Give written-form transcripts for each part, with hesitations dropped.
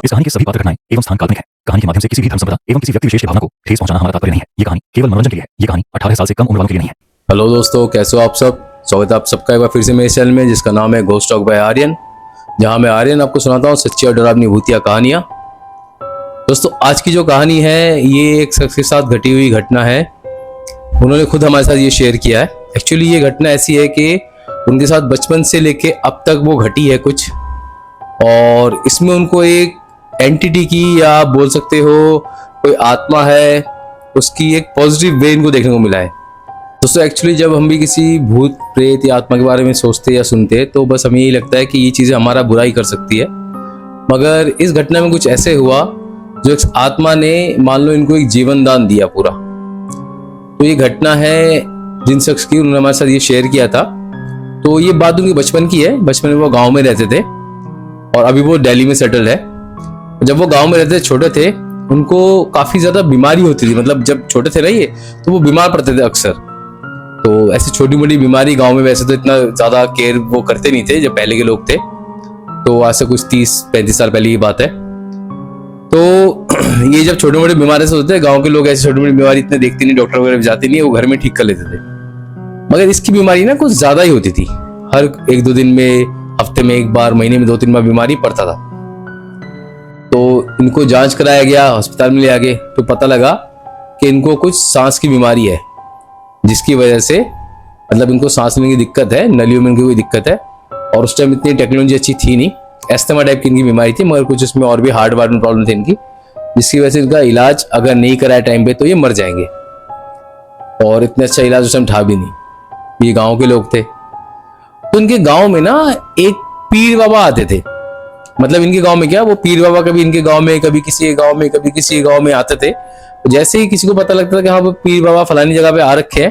इस कहानी की सभी पात्र घटनाएं एवं स्थान काल्पनिक है। कहानी के माध्यम से किसी भी धर्म संप्रदाय एवं किसी व्यक्ति विशेष की भावना को ठेस पहुंचाना हमारा तात्पर्य नहीं है। ये कहानी केवल मनोरंजन के लिए है। ये कहानी 18 साल से कम उम्र वालों के लिए नहीं है। हेलो दोस्तों, कैसे हो आप सब। स्वागत है आप सबका एक बार फिर से मेरे चैनल में, जिसका नाम है घोस्ट टॉक बाय आर्यन, जहां मैं आर्यन आपको सुनाता हूं सच्ची और डरावनी भूतिया कहानियां। दोस्तों, आज की जो कहानी है ये एक शख्स के साथ घटी हुई घटना है। उन्होंने खुद हमारे साथ ये शेयर किया है। एक्चुअली ये घटना ऐसी है कि उनके साथ बचपन से लेके अब तक वो घटी है कुछ, और इसमें उनको एक एंटिटी की, या आप बोल सकते हो कोई आत्मा है, उसकी एक पॉजिटिव वे इनको देखने को मिला है। दोस्तों, एक्चुअली जब हम भी किसी भूत प्रेत या आत्मा के बारे में सोचते या सुनते तो बस हमें यही लगता है कि ये चीज़ें हमारा बुरा ही कर सकती है। मगर इस घटना में कुछ ऐसे हुआ जो एक आत्मा ने मान लो इनको एक जीवन दान दिया पूरा। तो ये घटना है जिन शख्स की, उन्होंने हमारे साथ ये शेयर किया था। तो ये बात उनके बचपन की है। बचपन में वो गाँव में रहते थे और अभी वो दिल्ली में सेटल है। जब वो गाँव में रहते थे, छोटे थे, उनको काफ़ी ज़्यादा बीमारी होती थी। मतलब जब छोटे थे ना ये, तो वो बीमार पड़ते थे अक्सर। तो ऐसी छोटी मोटी बीमारी गांव में वैसे तो इतना ज़्यादा केयर वो करते नहीं थे जब पहले के लोग थे। तो आज से कुछ 30-35 साल पहले की बात है। तो ये जब छोटे मोटे बीमारी से होते थे, गांव के लोग ऐसी छोटी मोटी बीमारी इतने देखते नहीं, डॉक्टर वगैरह जाते नहीं, वो घर में ठीक कर लेते थे। मगर इसकी बीमारी ना कुछ ज़्यादा ही होती थी। हर 1-2 दिन में, हफ्ते में एक बार, महीने में 2-3 बार बीमारी पड़ता था। तो इनको जांच कराया गया, अस्पताल में ले आ गए, तो पता लगा कि इनको कुछ सांस की बीमारी है, जिसकी वजह से मतलब इनको सांस लेने की दिक्कत है, नलियों में इनकी कोई दिक्कत है। और उस टाइम इतनी टेक्नोलॉजी अच्छी थी नहीं, एस्थमा टाइप की इनकी बीमारी थी, मगर कुछ उसमें और भी हार्ट वार्ट में प्रॉब्लम थी इनकी, जिसकी वजह से इनका इलाज अगर नहीं कराया टाइम पे तो ये मर जाएंगे। और इतना अच्छा इलाज उस टाइम था भी नहीं। ये गाँव के लोग थे। तो इनके गाँव में ना एक पीर बाबा आते थे। मतलब इनके गांव में क्या, वो पीर बाबा कभी इनके गांव में, कभी किसी के गांव में, कभी किसी के गांव में आते थे। जैसे ही किसी को पता लगता था कि हाँ वो पीर बाबा फलानी जगह पे आ रखे हैं,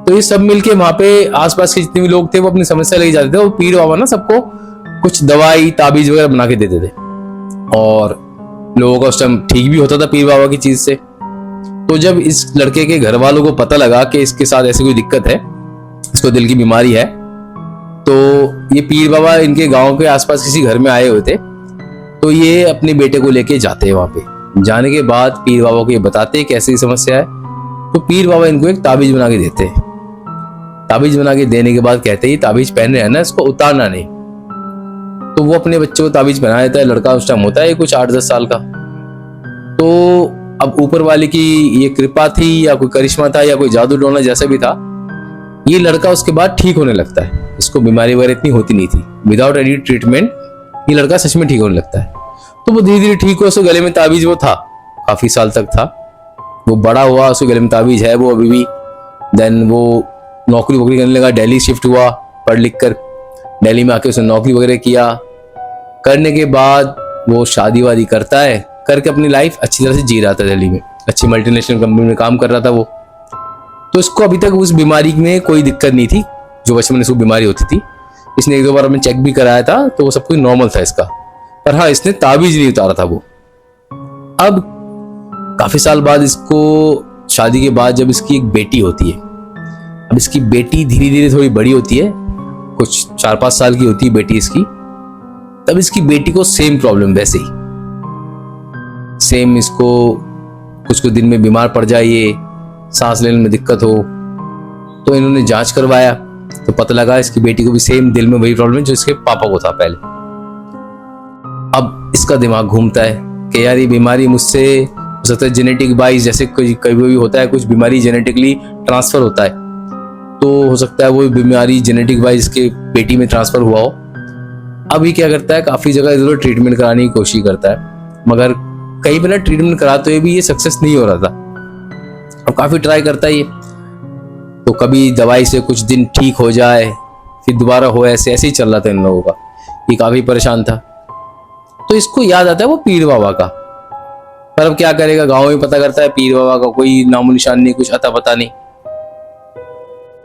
तो ये सब मिलके वहां पे आसपास के जितने भी लोग थे वो अपनी समस्या लेके जाते थे। और पीर बाबा ना सबको कुछ दवाई ताबीज वगैरह बना के देते थे, और लोगों का उस टाइम ठीक भी होता था पीर बाबा की चीज से। तो जब इस लड़के के घर वालों को पता लगा कि इसके साथ ऐसी कोई दिक्कत है, इसको दिल की बीमारी है, तो ये पीर बाबा इनके गांव के आसपास किसी घर में आए हुए थे। तो ये अपने बेटे को लेके जाते हैं वहां पे। जाने के बाद पीर बाबा को ये बताते हैं कैसी समस्या है। तो पीर बाबा इनको एक ताबीज बना के देते हैं। ताबीज बना के देने के बाद कहते हैं ये ताबीज पहन रहे हैं ना, इसको उतारना नहीं। तो वो अपने बच्चे को ताबीज पहना देता है। लड़का उस टाइम होता है कुछ 8-10 साल का। तो अब ऊपर वाले की ये कृपा थी, या कोई करिश्मा था, या कोई जादू टोना, जैसा भी था, ये लड़का उसके बाद ठीक होने लगता है। इसको बीमारी वगैरह इतनी होती नहीं थी। विदाउट एनी ट्रीटमेंट ये लड़का सच में ठीक होने लगता है। तो वो धीरे धीरे ठीक हुआ। उसके गले में ताबीज वो था, काफी साल तक था। वो बड़ा हुआ, उसके गले में ताबीज है वो अभी भी। देन वो नौकरी वोकरी करने लगा, दिल्ली शिफ्ट हुआ पढ़ लिख कर। दिल्ली में आके उसने नौकरी वगैरह किया। करने के बाद वो शादी वादी करता है, करके अपनी लाइफ अच्छी तरह से जी रहा था दिल्ली में। अच्छी मल्टीनेशनल कंपनी में काम कर रहा था वो। तो इसको अभी तक उस बीमारी में कोई दिक्कत नहीं थी जो बचपन में इसको बीमारी होती थी। इसने 1-2 बार अपने चेक भी कराया था, तो वो सब कुछ नॉर्मल था इसका। पर हाँ, इसने ताबीज नहीं उतारा था वो। अब काफी साल बाद, इसको शादी के बाद, जब इसकी एक बेटी होती है, अब इसकी बेटी धीरे धीरे थोड़ी बड़ी होती है, कुछ 4-5 साल की होती है बेटी इसकी। तब इसकी बेटी को सेम प्रॉब्लम, वैसे ही सेम, इसको कुछ दिन में बीमार पड़ जाए, ये सांस लेने में दिक्कत हो। तो इन्होंने जांच करवाया, तो पता लगा इसकी बेटी को भी सेम दिल में वही प्रॉब्लम जो इसके पापा को था पहले। अब इसका दिमाग घूमता है कि यार ये बीमारी मुझसे हो सकता है जेनेटिक वाइज, जैसे कभी भी होता है कुछ बीमारी जेनेटिकली ट्रांसफर होता है, तो हो सकता है वो बीमारी जेनेटिक वाइज इसके बेटी में ट्रांसफर हुआ हो। अब ये क्या करता है, काफी जगह इधर ट्रीटमेंट कराने की कोशिश करता है, मगर कहीं पे ना ट्रीटमेंट कराते हुए भी ये सक्सेस नहीं हो रहा था। अब काफी ट्राई करता है ये, तो कभी दवाई से कुछ दिन ठीक हो जाए, फिर दोबारा हो, ऐसे ऐसे ही चल रहा था इन लोगों का। ये काफी परेशान था। तो इसको याद आता है वो पीर बाबा का। पर अब क्या करेगा, गांव में पता करता है पीर बाबा का कोई नामो निशान नहीं, कुछ अता पता नहीं।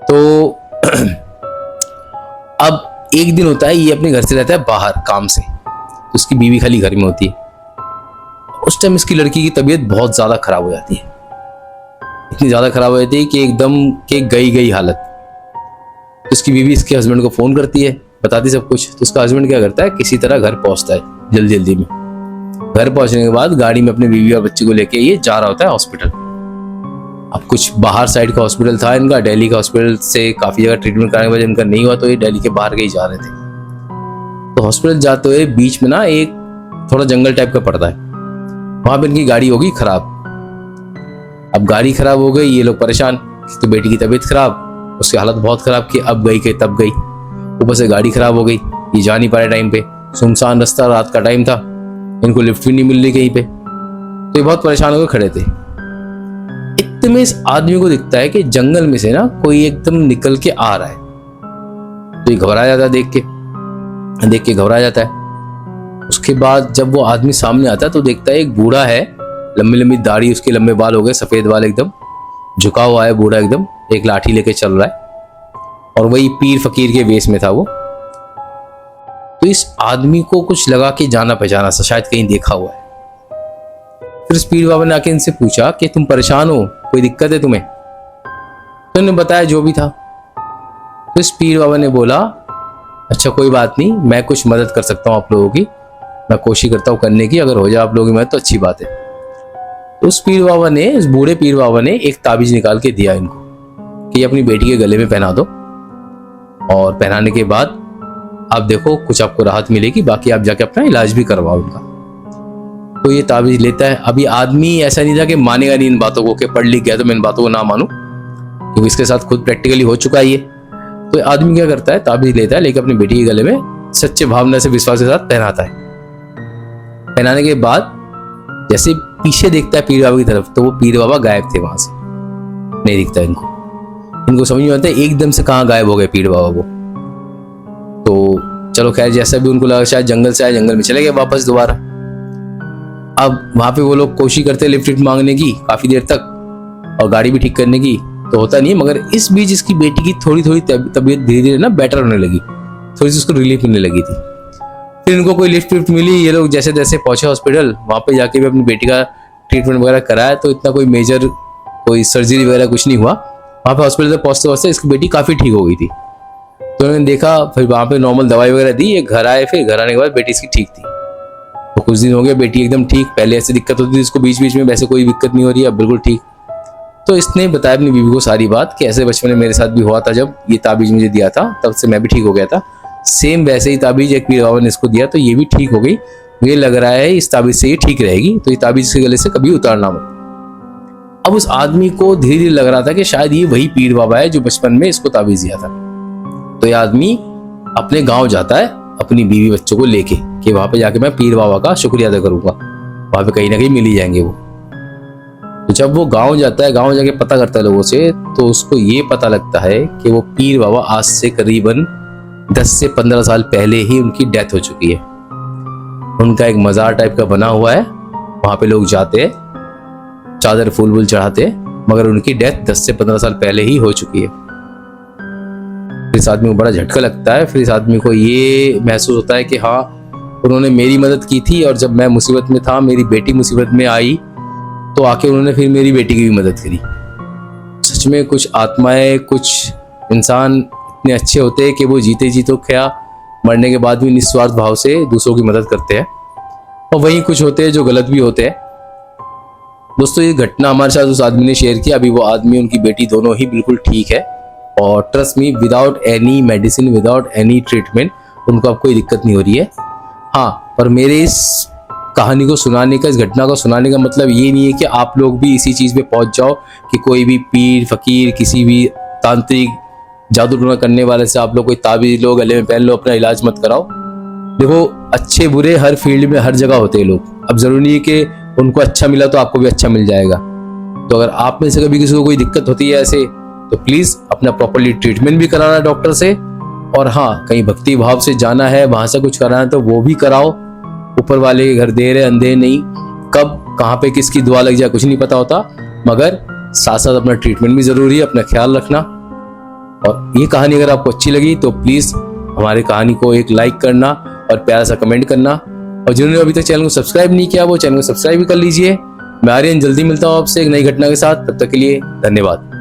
तो अब एक दिन होता है, ये अपने घर से रहता है बाहर काम से, तो उसकी बीवी खाली घर में होती है। उस टाइम इसकी लड़की की तबीयत बहुत ज्यादा खराब हो जाती है। इतनी ज्यादा खराब हो जाती है कि एकदम के गई हालत। तो इसकी बीवी इसके हस्बैंड को फोन करती है, बताती सब कुछ। तो उसका हस्बैंड क्या करता है, किसी तरह घर पहुंचता है जल्दी में। घर पहुंचने के बाद गाड़ी में अपने बीवी और बच्ची को लेके ये जा रहा होता है हॉस्पिटल। अब कुछ बाहर साइड का हॉस्पिटल था इनका, दिल्ली का हॉस्पिटल से काफी जगह ट्रीटमेंट कराने के बाद इनका नहीं हुआ तो ये दिल्ली के बाहर कहीं जा रहे थे। तो हॉस्पिटल जाते हुए बीच में ना एक थोड़ा जंगल टाइप का पड़ता है, वहां पे इनकी गाड़ी होगी खराब। अब गाड़ी खराब हो गई, ये लोग परेशान, तो बेटी की तबीयत खराब, उसकी हालत बहुत खराब कि अब गई कि तब गई, ऊपर से गाड़ी खराब हो गई, ये जा नहीं पा रहे टाइम पे, सुनसान रास्ता, रात का टाइम था, इनको लिफ्ट भी नहीं मिल रही कहीं पे, तो ये बहुत परेशान होकर खड़े थे। इतने में इस आदमी को दिखता है कि जंगल में से ना कोई एकदम निकल के आ रहा है, तो ये घबरा जाता है, देख के घबरा जाता है। उसके बाद जब वो आदमी सामने आता है तो देखता है एक बूढ़ा है, लंबी लंबी दाढ़ी, उसके लंबे बाल हो गए, सफेद बाल, एकदम झुका हुआ है बूढ़ा, एकदम एक लाठी लेके चल रहा है और वही पीर फकीर के वेश में था वो। तो इस आदमी को कुछ लगा कि जाना पहचाना सा, शायद कहीं देखा हुआ है। फिर उस पीर बाबा ने आके इनसे पूछा कि तुम परेशान हो, कोई दिक्कत है तुम्हें? तो उन्होंने बताया जो भी था। तो इस पीर बाबा ने बोला अच्छा कोई बात नहीं, मैं कुछ मदद कर सकता हूँ आप लोगों की, मैं कोशिश करता हूँ करने की, अगर हो जाए आप लोगों की मदद तो अच्छी बात है। तो उस पीर बाबा ने, उस बूढ़े पीर बाबा ने एक ताबीज निकाल के दिया इनको कि अपनी बेटी के गले में पहना दो, और पहनाने के बाद आप देखो कुछ आपको राहत मिलेगी, बाकी आप जाके अपना इलाज भी करवाओ उनका। तो ये ताबीज लेता है। अभी आदमी ऐसा नहीं था कि मानेगा नहीं इन बातों को, कि पढ़ लिख गया तो मैं इन बातों को ना मानूं, क्योंकि इसके साथ खुद प्रैक्टिकली हो चुका है ये। तो आदमी क्या करता है, ताबीज लेता है, लेकर अपनी बेटी के गले में सच्चे भावना से, विश्वास के साथ पहनाता है। पहनाने के बाद जैसे पीछे देखता है पीर बाबा की तरफ, तो वो पीर बाबा गायब थे, वहां से नहीं दिखता इनको समझ में आता है एकदम से कहाँ गायब हो गए पीर बाबा वो। तो चलो खैर, जैसा भी उनको लगा शायद जंगल से आए, जंगल में चले गए वापस दोबारा। अब वहां पे वो लोग कोशिश करते लिफ्ट मांगने की काफी देर तक, और गाड़ी भी ठीक करने की, तो होता नहीं है। मगर इस बीच इसकी बेटी की थोड़ी थोड़ी तबीयत धीरे धीरे ना बेटर होने लगी, थोड़ी सी उसको रिलीफ मिलने लगी थी। फिर इनको कोई लिफ्ट मिली, ये लोग जैसे जैसे पहुंचे हॉस्पिटल, वहां पे जाके भी अपनी बेटी का ट्रीटमेंट वगैरह कराया, तो इतना कोई मेजर कोई सर्जरी वगैरह कुछ नहीं हुआ। वहां पे हॉस्पिटल तक पहुंचते पहुंचते इसकी बेटी काफी ठीक हो गई थी। तो उन्होंने देखा, फिर वहां पे नॉर्मल दवाई वगैरह दी, ये घर आए, फिर घर आने के बाद बेटी इसकी ठीक थी। तो कुछ दिन हो गए, बेटी एकदम ठीक, पहले ऐसी दिक्कत होती थी इसको बीच बीच में, वैसे कोई दिक्कत नहीं हो रही है, अब बिल्कुल ठीक। तो इसने बताया अपनी बीवी को सारी बात कि ऐसे बचपन में मेरे साथ भी हुआ था, जब ये ताबीज मुझे दिया था तब से मैं भी ठीक हो गया था, सेम वैसे ही ताबीज एक पीर बाबा ने इसको दिया, तो ये भी ठीक हो गई। मुझे लग रहा है इस ताबीज से ये ठीक रहेगी, तो ये ताबीज के गले से कभी उतारना मत। अब उस आदमी को धीरे धीरे लग रहा था कि शायद ये वही पीर बाबा है जो बचपन में इसको ताबीज दिया था। तो ये आदमी अपने गांव जाता है अपनी बीवी बच्चों को लेके, कि वहां पे जाके मैं पीर बाबा का शुक्रिया अदा करूंगा, वहां पे कहीं ना कहीं मिल ही जाएंगे वो। तो जब वो गांव जाता है, गांव जाके पता करता है लोगों से, तो उसको ये पता लगता है कि वो पीर बाबा आज से करीबन 10 से 15 साल पहले ही उनकी डेथ हो चुकी है। उनका एक मजार टाइप का बना हुआ है, वहां पे लोग जाते हैं, चादर फूल वूल चढ़ाते हैं, मगर उनकी डेथ 10 से 15 साल पहले ही हो चुकी है। फिर इस आदमी को बड़ा झटका लगता है। फिर इस आदमी को ये महसूस होता है कि हाँ, उन्होंने मेरी मदद की थी, और जब मैं मुसीबत में था, मेरी बेटी मुसीबत में आई, तो आके उन्होंने फिर मेरी बेटी की भी मदद करी। सच में कुछ आत्माएं, कुछ इंसान इतने अच्छे होते हैं कि वो जीते जी तो क्या, मरने के बाद भी निस्वार्थ भाव से दूसरों की मदद करते हैं, और वहीं कुछ होते हैं जो गलत भी होते हैं। दोस्तों, ये घटना हमारे साथ उस आदमी ने शेयर किया। अभी वो आदमी, उनकी बेटी दोनों ही बिल्कुल ठीक है, और trust me, without any medicine, without any treatment, उनको अब कोई दिक्कत नहीं हो रही है। हाँ, पर मेरे इस कहानी को सुनाने का, इस घटना को सुनाने का मतलब ये नहीं है कि आप लोग भी इसी चीज़ पे पहुंच जाओ कि कोई भी पीर फकीर, किसी भी तांत्रिक जादू टोना करने वाले से आप लोग कोई ताबीज लो, गले में पहन लो, अपना इलाज मत कराओ। देखो, अच्छे बुरे हर फील्ड में हर जगह होते हैं लोग। अब जरूरी नहीं है कि उनको अच्छा मिला तो आपको भी अच्छा मिल जाएगा। तो अगर आप में से कभी किसी को कोई दिक्कत होती है ऐसे, तो प्लीज अपना प्रॉपर्ली ट्रीटमेंट भी कराना डॉक्टर से, और हाँ, कहीं भक्ति भाव से जाना है, वहां से कुछ कराना है तो वो भी कराओ। ऊपर वाले के घर देर है अंधेर नहीं, कब कहाँ पे किसकी दुआ लग जाए कुछ नहीं पता होता। मगर साथ साथ अपना ट्रीटमेंट भी जरूरी है, अपना ख्याल रखना। और ये कहानी अगर आपको अच्छी लगी तो प्लीज हमारी कहानी को एक लाइक करना और प्यारा सा कमेंट करना, और जिन्होंने अभी तक चैनल को सब्सक्राइब नहीं किया वो चैनल को सब्सक्राइब भी कर लीजिए। मैं आर्यन जल्दी मिलता हूँ आपसे एक नई घटना के साथ, तब तक के लिए धन्यवाद।